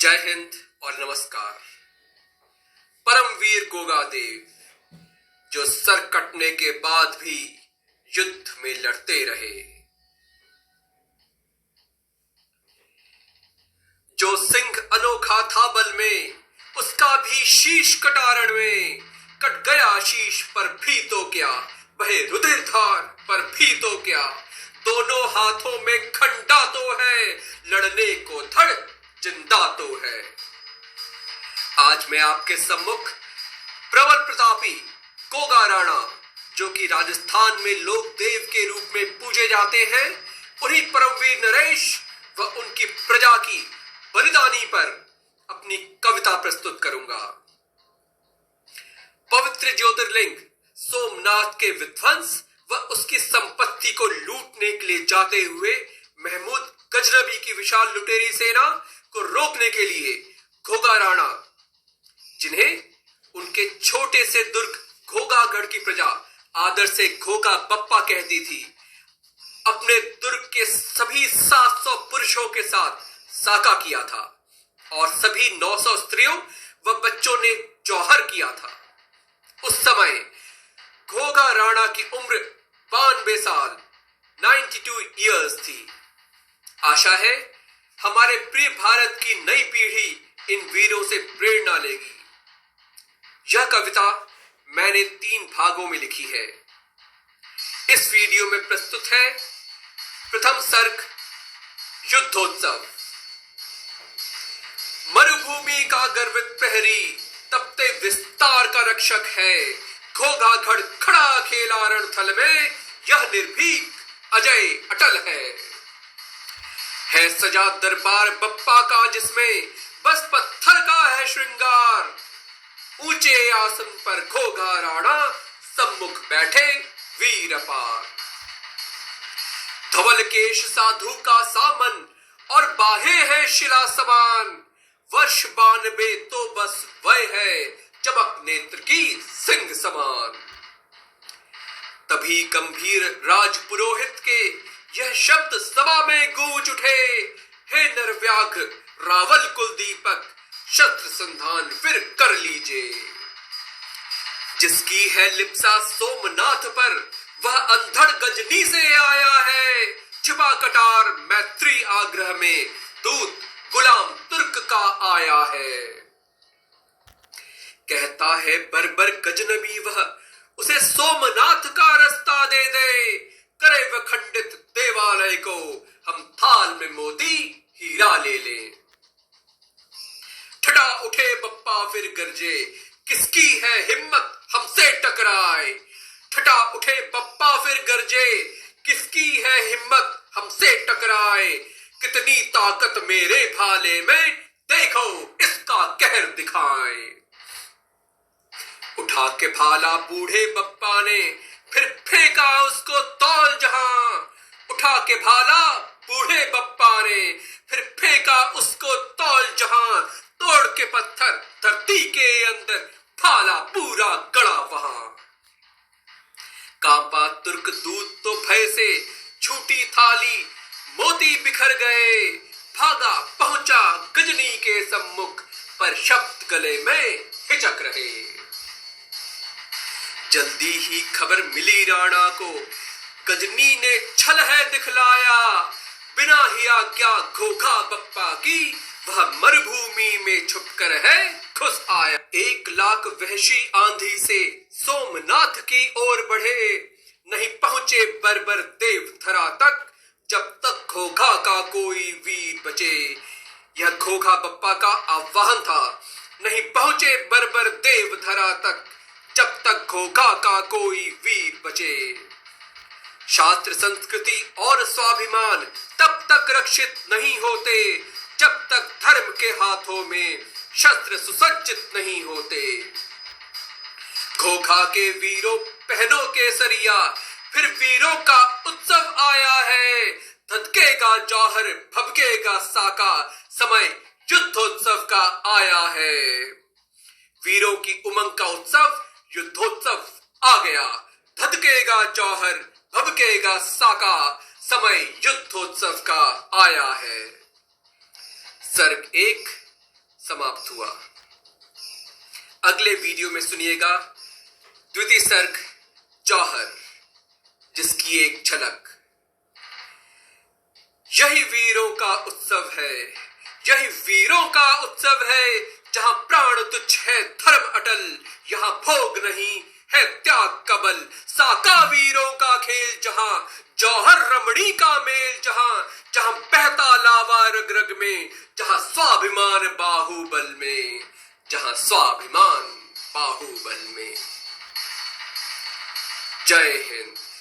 जय हिंद और नमस्कार। परमवीर गोगादेव जो सर कटने के बाद भी युद्ध में लड़ते रहे, जो सिंह अनोखा था बल में, उसका भी शीश कटारण में कट गया शीश, पर भी तो क्या बहे रुधिर धार, पर भी तो क्या दोनों हाथों में खंडा तो है, लड़ने को धड़ जिंदा तो है। आज मैं आपके सम्मुख प्रबल प्रतापी गोगा राणा, जो कि राजस्थान में लोक देव के रूप में पूजे जाते हैं, उन्हीं परमवीर नरेश व उनकी प्रजा की बलिदानी पर अपनी कविता प्रस्तुत करूंगा। पवित्र ज्योतिर्लिंग सोमनाथ के विध्वंस व उसकी संपत्ति को लूटने के लिए जाते हुए महमूद गजनबी की विशाल लुटेरी सेना को रोकने के लिए घोगा राणा, जिन्हें उनके छोटे से दुर्ग घोगागढ़ की प्रजा आदर से घोगा बप्पा कहती थी, अपने दुर्ग के सभी 700 पुरुषों के साथ साका किया था और सभी 900 स्त्रियों व बच्चों ने जौहर किया था। उस समय घोगा राणा की उम्र 92 साल 92 ईयर्स थी। आशा है हमारे प्रिय भारत की नई पीढ़ी इन वीरों से प्रेरणा लेगी। यह कविता मैंने 3 भागों में लिखी है। इस वीडियो में प्रस्तुत है प्रथम सर्ग युद्धोत्सव। मरुभूमि का गर्वित प्रहरी, तपते विस्तार का रक्षक है, घोगागढ़ खड़ा खेला रणथल में, यह निर्भीक अजय अटल है सजा दरबार बप्पा का, जिसमें बस पत्थर का है श्रृंगार, ऊंचे आसन पर घोगा राणा, सम्मुख बैठे वीर अपार। धवल केश साधु का सामन और बाहें है शिला समान, वर्ष 92 तो बस वह है, चमक नेत्र की सिंह समान। तभी गंभीर राज पुरोहित के यह शब्द सभा में गूंज उठे, हे नरव्याघ्र रावल कुल दीपक, शस्त्र संधान फिर कर लीजिए। जिसकी है लिप्सा सोमनाथ पर, वह अंधड़ गजनी से आया है, छिपा कटार मैत्री आग्रह में, दूत गुलाम तुर्क का आया है। कहता है बर्बर गजनबी वह, उसे सोमनाथ का रास्ता दे दे, करे वह खंडित देवालय को, हम थाल में मोती हीरा ले ले। ठड़ा उठे बप्पा फिर गरजे, किसकी है हिम्मत हमसे टकराए, ठड़ा उठे बप्पा फिर गरजे, किसकी है हिम्मत हमसे टकराए, कितनी ताकत मेरे भाले में, देखो इसका कहर दिखाए। उठा के भाला बूढ़े बप्पा ने, फिर फेंका उसको तौल जहां, उठा के भाला बूढ़े बप्पा ने, फिर फेंका उसको तौल जहां, तोड़ के पत्थर धरती के अंदर, भाला पूरा गड़ा वहां। कांपा तुर्क दूत तो भय से, छूटी थाली मोती बिखर गए, भागा पहुंचा गजनी के सम्मुख, पर शब्द गले में हिचक रहे। जल्दी ही खबर मिली राणा को, गजनी ने छल है दिखलाया, बिना ही आज्ञा घोगा बप्पा की, वह मरुभूमि में छुपकर है घुस आया। 1 लाख वहशी आंधी से सोमनाथ की ओर बढ़े, नहीं पहुंचे बर्बर देव धरा तक, जब तक घोगा का कोई वीर बचे। यह घोगा बप्पा का आह्वान था, नहीं पहुंचे बर्बर देव धरा तक, जब तक घोगा का कोई वीर बचे। शास्त्र संस्कृति और स्वाभिमान तब तक रक्षित नहीं होते, जब तक धर्म के हाथों में शस्त्र सुसज्जित नहीं होते। घोगा के वीरों पहनो केसरिया, फिर वीरों का उत्सव आया है, धधकेगा जौहर भभकेगा साका, समय युद्धोत्सव का आया है। वीरों की उमंग का उत्सव युद्धोत्सव आ गया, धधकेगा जौहर भभकेगा साका, समय युद्धोत्सव का आया है। सर्ग 1 समाप्त हुआ। अगले वीडियो में सुनिएगा द्वितीय सर्ग जौहर, जिसकी एक झलक। यही वीरों का उत्सव है, यही वीरों का उत्सव है, जहां प्राण तुच्छ है धर्म अटल, यहां भोग नहीं है त्याग कबल। साका वीरों का खेल जहां, जौहर रमणी का मेल जहां, जहां बहता लावा रग रग में, जहां स्वाभिमान बाहुबल में, जहां स्वाभिमान बाहुबल में। जय हिंद।